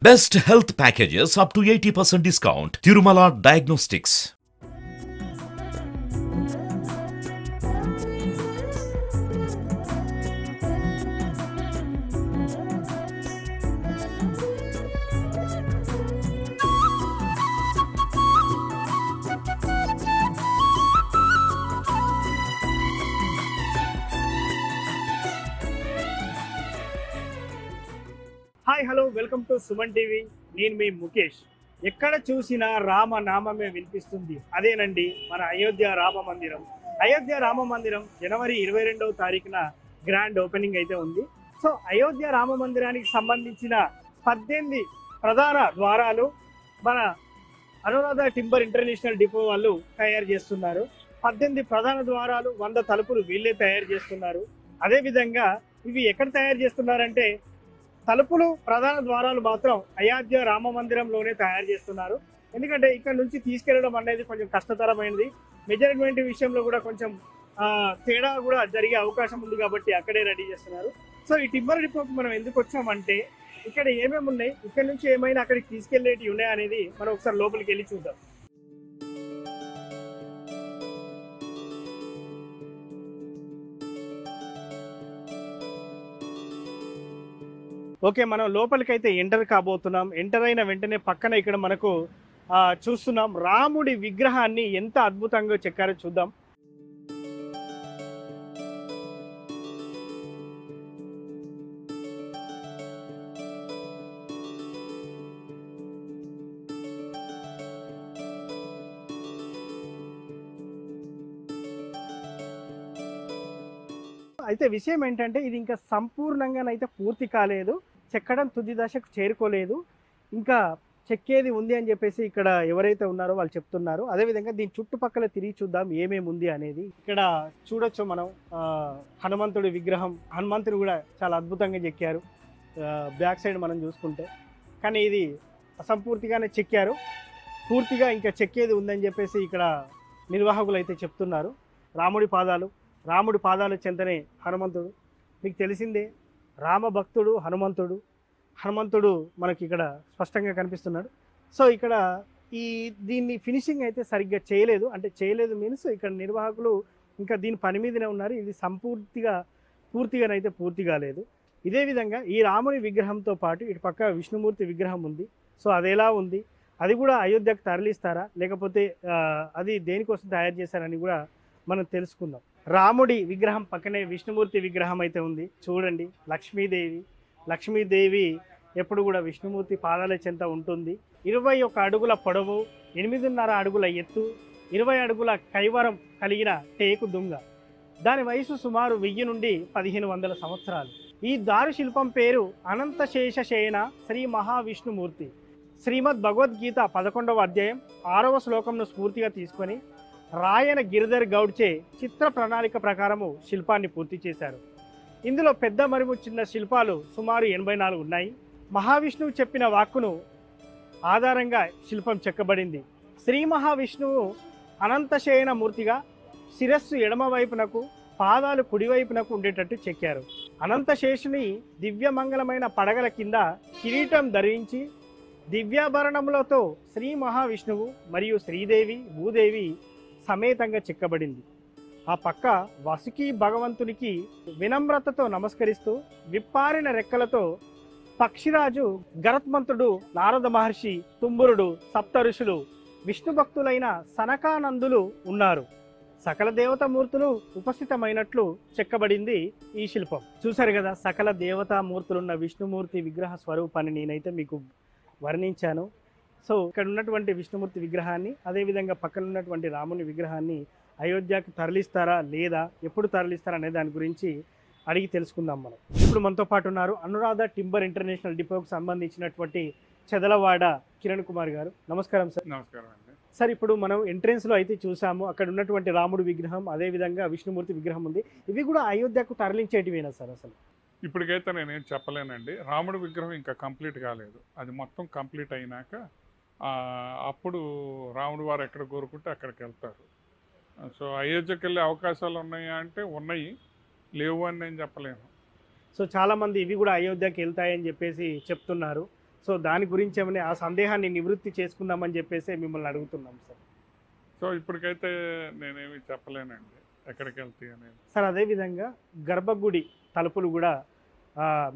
Best health packages up to 80% discount. Tirumala Diagnostics. Hi hello welcome to Suman TV. నేను మీ ముఖేష్. ఎక్కడ చూసినా రామ నామమే వినిపిస్తుంది. అదేనండి మన అయోధ్య రామ మందిరం. అయోధ్య రామ మందిరం జనవరి 22వ తారీఖున గ్రాండ్ ఓపెనింగ్ అయితే ఉంది. సో అయోధ్య రామ మందిరానికి సంబంధించిన 18 ప్రధాన ద్వారాలు మన అనురాధ టింబర్ ఇంటర్నేషనల్ డిపో వాళ్ళు తయారు చేస్తున్నారు. 18 ప్రధాన ద్వారాలు, 100 తలుపులు వీళ్ళే తయారు చేస్తున్నారు. అదేవిధంగా ఇవి ఎక్కడ తయారు చేస్తున్నారంటే తలుపులు, ప్రధాన ద్వారాలు మాత్రం అయోధ్య రామ మందిరంలోనే తయారు చేస్తున్నారు. ఎందుకంటే ఇక్కడ నుంచి తీసుకెళ్లడం అనేది కొంచెం కష్టతరమైనది. మెజర్మెంట్ విషయంలో కూడా కొంచెం తేడా కూడా జరిగే అవకాశం ఉంది కాబట్టి అక్కడే రెడీ చేస్తున్నారు. సో ఈ టింబర్ డిపోకి మనం ఎందుకు వచ్చామంటే ఇక్కడ ఏమేమి ఉన్నాయి, ఇక్కడ నుంచి ఏమైనా అక్కడికి తీసుకెళ్లేటివి ఉన్నాయా అనేది మనం ఒకసారి లోపలికి వెళ్ళి చూద్దాం. ఓకే, మనం లోపలికైతే ఎంటర్ కాబోతున్నాం. ఎంటర్ అయిన వెంటనే పక్కన ఇక్కడ మనకు చూస్తున్నాం రాముడి విగ్రహాన్ని ఎంత అద్భుతంగా చెక్కారో చూద్దాం. అయితే విషయం ఏంటంటే ఇది ఇంకా సంపూర్ణంగానైతే పూర్తి కాలేదు, చెక్కడం తుది దశకు చేరుకోలేదు, ఇంకా చెక్కేది ఉంది అని చెప్పేసి ఇక్కడ ఎవరైతే ఉన్నారో వాళ్ళు చెప్తున్నారు. అదేవిధంగా దీని చుట్టుపక్కల తిరిగి చూద్దాం ఏమేమి ఉంది అనేది. ఇక్కడ చూడొచ్చు మనం హనుమంతుడి విగ్రహం. హనుమంతుడు కూడా చాలా అద్భుతంగా చెక్కారు బ్యాక్ సైడ్ మనం చూసుకుంటే. కానీ ఇది అసంపూర్తిగానే చెక్కారు, పూర్తిగా ఇంకా చెక్కేది ఉందని చెప్పేసి ఇక్కడ నిర్వాహకులు అయితే చెప్తున్నారు. రాముడి పాదాలు చెంతనే హనుమంతుడు. మీకు తెలిసిందే రామ భక్తుడు హనుమంతుడు మనకి ఇక్కడ స్పష్టంగా కనిపిస్తున్నాడు. సో ఇక్కడ దీన్ని ఫినిషింగ్ అయితే సరిగ్గా చేయలేదు. అంటే చేయలేదు మీన్స్ ఇక్కడ నిర్వాహకులు ఇంకా దీని పని మీదనే ఉన్నారు. ఇది పూర్తిగానైతే పూర్తి కాలేదు. ఇదే విధంగా ఈ రాముని విగ్రహంతో పాటు ఇటు పక్క విష్ణుమూర్తి విగ్రహం ఉంది. సో అది ఎలా ఉంది, అది కూడా అయోధ్యకు తరలిస్తారా లేకపోతే అది దేనికోసం తయారు చేశారని కూడా మనం తెలుసుకుందాం. రాముడి విగ్రహం పక్కనే విష్ణుమూర్తి విగ్రహం అయితే ఉంది. చూడండి, లక్ష్మీదేవి ఎప్పుడు కూడా విష్ణుమూర్తి పాదాల చెంత ఉంటుంది. 21 అడుగుల పొడవు, 8.5 అడుగుల ఎత్తు, 20 అడుగుల కైవరం కలిగిన టేకు దుంగ. దాని వయసు సుమారు 1000 నుండి 1500 సంవత్సరాలు. ఈ దారు శిల్పం పేరు అనంత శేషశయన శ్రీ మహావిష్ణుమూర్తి. శ్రీమద్ భగవద్గీత 11వ అధ్యాయం 6వ శ్లోకంను స్ఫూర్తిగా తీసుకొని రాయన గిరిధర్ గౌడ్చే చిత్ర ప్రణాళిక ప్రకారము శిల్పాన్ని పూర్తి చేశారు. ఇందులో పెద్ద మరియు చిన్న శిల్పాలు సుమారు 84 ఉన్నాయి. మహావిష్ణువు చెప్పిన వాక్కును ఆధారంగా శిల్పం చెక్కబడింది. శ్రీ మహావిష్ణువు అనంతశయన మూర్తిగా శిరస్సు ఎడమ వైపునకు, పాదాలు కుడివైపునకు ఉండేటట్టు చెక్కారు. అనంతశేషుని దివ్యమంగళమైన పడగల కింద కిరీటం ధరించి దివ్యాభరణములతో శ్రీ మహావిష్ణువు మరియు శ్రీదేవి, భూదేవి సమేతంగా చెక్కబడింది. ఆ పక్క వసుకి భగవంతునికి వినమ్రతతో నమస్కరిస్తూ విప్పారిన రెక్కలతో పక్షిరాజు, గరత్మంతుడు, నారద మహర్షి, తుంబురుడు, సప్త ఋషులు, విష్ణు భక్తులైన సనకానందులు ఉన్నారు. సకల దేవతామూర్తులు ఉపస్థితమైనట్లు చెక్కబడింది ఈ శిల్పం. చూశారు కదా, సకల దేవతామూర్తులున్న విష్ణుమూర్తి విగ్రహ స్వరూపాన్ని నేనైతే మీకు వర్ణించాను. సో ఇక్కడ ఉన్నటువంటి విష్ణుమూర్తి విగ్రహాన్ని, అదేవిధంగా పక్కన ఉన్నటువంటి రాముని విగ్రహాన్ని అయోధ్యకు తరలిస్తారా లేదా ఎప్పుడు తరలిస్తారా అనే దాని గురించి అడిగి తెలుసుకుందాం మనం. ఇప్పుడు మనతో పాటు ఉన్నారు అనురాధ టింబర్ ఇంటర్నేషనల్ డిపోకి సంబంధించినటువంటి చెదలవాడ కిరణ్ కుమార్ గారు. నమస్కారం సార్. నమస్కారం అండి. సార్, ఇప్పుడు మనం ఎంట్రెన్స్లో అయితే చూసాము, అక్కడ ఉన్నటువంటి రాముడి విగ్రహం, అదేవిధంగా విష్ణుమూర్తి విగ్రహం ఉంది. ఇవి కూడా అయోధ్యకు తరలించేటివేనా సార్? అసలు ఇప్పటికైతే నేనేం చెప్పలేనండి. రాముడి విగ్రహం ఇంకా కంప్లీట్ కాలేదు. అది మొత్తం కంప్లీట్ అయినాక అప్పుడు రాముడు వారు ఎక్కడ కోరుకుంటే అక్కడికి వెళ్తారు. సో అయోధ్యకి వెళ్ళే అవకాశాలు ఉన్నాయా అంటే ఉన్నాయి, లేవు అని నేను చెప్పలేను. సో చాలామంది ఇవి కూడా అయోధ్యకి వెళ్తాయని చెప్పేసి చెప్తున్నారు. సో దాని గురించి ఏమైనా ఆ సందేహాన్ని నివృత్తి చేసుకుందామని చెప్పేసి మిమ్మల్ని అడుగుతున్నాం సార్. సో ఇప్పటికైతే నేనేమి చెప్పలేనండి ఎక్కడికి వెళ్తాయి అనేది. సార్ అదేవిధంగా గర్భగుడి తలుపులు కూడా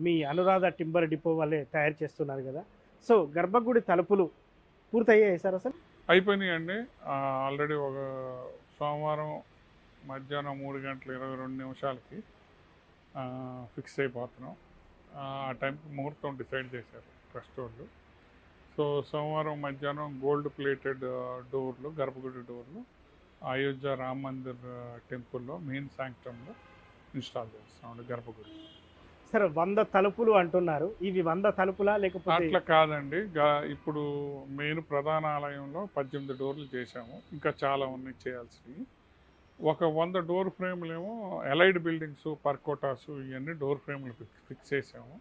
మీ అనురాధ టింబర్ డిపో వాళ్ళే తయారు చేస్తున్నారు కదా. సో గర్భగుడి తలుపులు పూర్తయ్యాయి సార్ అసలు? అయిపోయినాయండి. ఆల్రెడీ ఒక సోమవారం మధ్యాహ్నం 3:22 ఫిక్స్ అయిపోతున్నాం. ఆ టైంకి ముహూర్తం డిసైడ్ చేశారు ట్రస్ట్ వాళ్ళు. సో సోమవారం మధ్యాహ్నం గోల్డ్ ప్లేటెడ్ డోర్లు, గర్భగుడి డోర్లు అయోధ్య రామ మందిర్ టెంపుల్లో మెయిన్ శాంక్టంలో ఇన్స్టాల్ చేస్తామండి గర్భగుడి. సార్ 100 తలుపులు అంటున్నారు, ఇవి 100 తలుపులా లేకపోతే? అట్లా కాదండి. ఇప్పుడు మెయిన్ ప్రధాన ఆలయంలో 18 డోర్లు చేశాము, ఇంకా చాలా ఉన్నాయి చేయాల్సినవి. ఒక 100 డోర్ ఫ్రేమ్లు ఏమో ఎలైడ్ బిల్డింగ్స్, పర్కోటాస్ ఇవన్నీ డోర్ ఫ్రేమ్లు ఫిక్స్ చేసాము.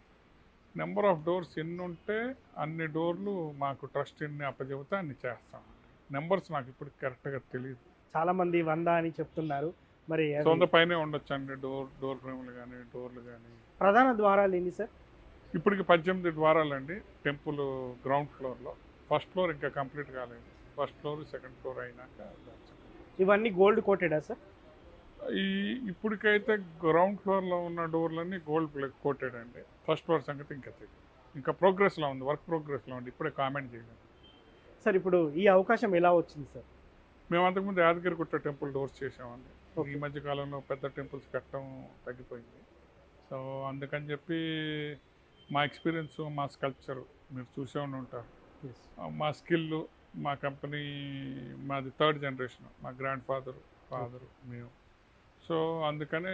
నెంబర్ ఆఫ్ డోర్స్ ఎన్ని ఉంటే అన్ని డోర్లు మాకు ట్రస్ట్ ఎన్ని అప్పచెబితే అన్ని చేస్తామండి. నెంబర్స్ నాకు ఇప్పుడు కరెక్ట్గా తెలియదు. చాలా మంది 100 అని చెప్తున్నారు, మరి 100 పైనే ఉండొచ్చు అండి డోర్ ఫ్రేమ్లు కానీ డోర్లు కానీ. ప్రధాన ద్వారాలు ఎన్ని సార్? ఇప్పటికి 18 ద్వారాలండి టెంపుల్ గ్రౌండ్ ఫ్లోర్లో. ఫస్ట్ ఫ్లోర్ ఇంకా కంప్లీట్ కాలేదు. ఫస్ట్ ఫ్లోర్, సెకండ్ ఫ్లోర్ అయినాక ఇవన్నీ గోల్డ్ కోటెడా సార్? ఇప్పటికైతే గ్రౌండ్ ఫ్లోర్లో ఉన్న డోర్లన్నీ గోల్డ్ కోటెడ్ అండి. ఫస్ట్ ఫ్లోర్ సంగతి ఇంకా తెలియదు, ఇంకా ప్రోగ్రెస్లో ఉంది, వర్క్ ప్రోగ్రెస్లో ఉంది, ఇప్పుడే కామెంట్ చేయలేదు సార్. ఇప్పుడు ఈ అవకాశం ఎలా వచ్చింది సార్? మేము అంతకుముందు యాదగిరిగుట్ట టెంపుల్ డోర్స్ చేసామండి. ఈ మధ్య కాలంలో పెద్ద టెంపుల్స్ కట్టడం తగ్గిపోయింది. సో అందుకని చెప్పి మా ఎక్స్పీరియన్స్, మా స్కల్ప్చర్ మీరు చూసే ఉంటారు, మా స్కిల్, మా కంపెనీ, మాది 3rd జనరేషన్, మా గ్రాండ్ ఫాదరు మేము. సో అందుకని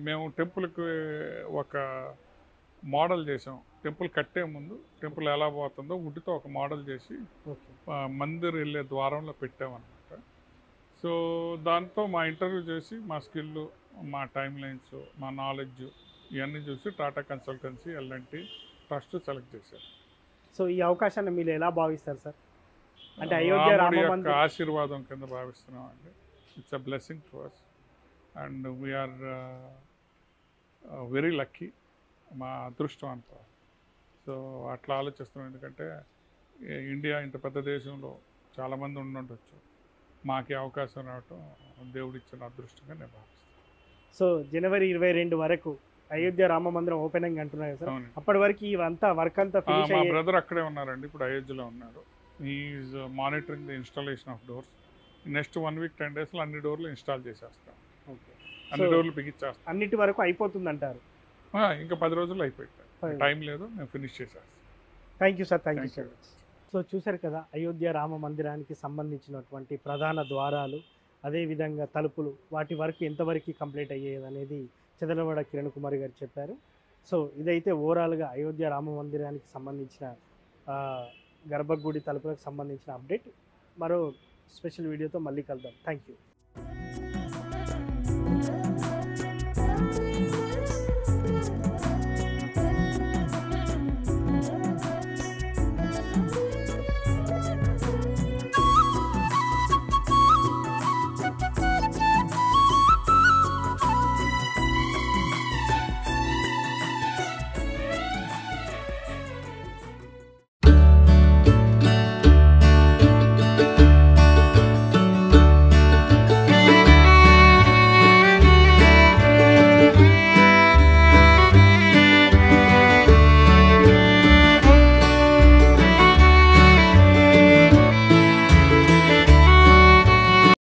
మేము టెంపుల్కి ఒక మోడల్ చేసాం. టెంపుల్ కట్టే ముందు టెంపుల్ ఎలా పోతుందో వుడ్తో ఒక మోడల్ చేసి మందిర్ వెళ్ళే ద్వారంలో పెట్టామన్నమాట. సో దాంతో మా ఇంటర్వ్యూ చేసి మా స్కిల్, మా టైం లైన్స్, మా నాలెడ్జ్ ఇవన్నీ చూసి Tata consultancy, L N T trust select చేశారు. సో ఈ అవకాశాన్ని మీరు ఎలా భావిస్తారు సార్? అంటే అయోధ్య రామ మందిర్ ఆశీర్వాదం కింద భావిస్తున్నాం అండి. It's a blessing to us and we are very lucky, మా అదృష్టం అంతా. సో అట్లా ఆలోచిస్తున్నాం, ఎందుకంటే ఇండియా ఇంత పెద్ద దేశంలో చాలామంది ఉండొచ్చు, మాకే అవకాశం రావటం దేవుడిచ్చిన అదృష్టంగా నేను భావిస్తాను. సో జనవరి 22 వరకు అయోధ్య రామ మందిరం ఓపెనింగ్ అంటున్నారు సార్. అప్పటి వరకు ఇవంతా వర్క్ అంతా ఫినిష్ మా బ్రదర్ అక్కడే ఉన్నారండి, ఇప్పుడు అయోధ్యలో ఉన్నారు. Is monitoring the installation of doors. Next 1 week 10 డేస్లో అన్ని డోర్లు ఇన్స్టాల్ చేసేస్తాం. అన్ని డోర్లు బిగించేస్తాం. అన్నిటి వరకు అయిపోతుంది అంటారు? ఇంకా 10 రోజుల్లో అయిపోయింది, టైం లేదు, మేము ఫినిష్ చేసేస్తాం. Thank you sir, thank you sir. So చూశారు కదా, అయోధ్య రామ మందిరానికి సంబంధించినటువంటి ప్రధాన ద్వారాలు, అదేవిధంగా తలుపులు, వాటి వరకు ఎంతవరకు కంప్లీట్ అయ్యేది అనేది చదలవాడ కిరణ్ కుమార్ గారు చెప్పారు. సో ఇదైతే ఓవరాల్గా అయోధ్య రామ మందిరానికి సంబంధించిన గర్భగుడి తలుపులకు సంబంధించిన అప్డేట్. మరో స్పెషల్ వీడియోతో మళ్ళీ కలుద్దాం. Thank you.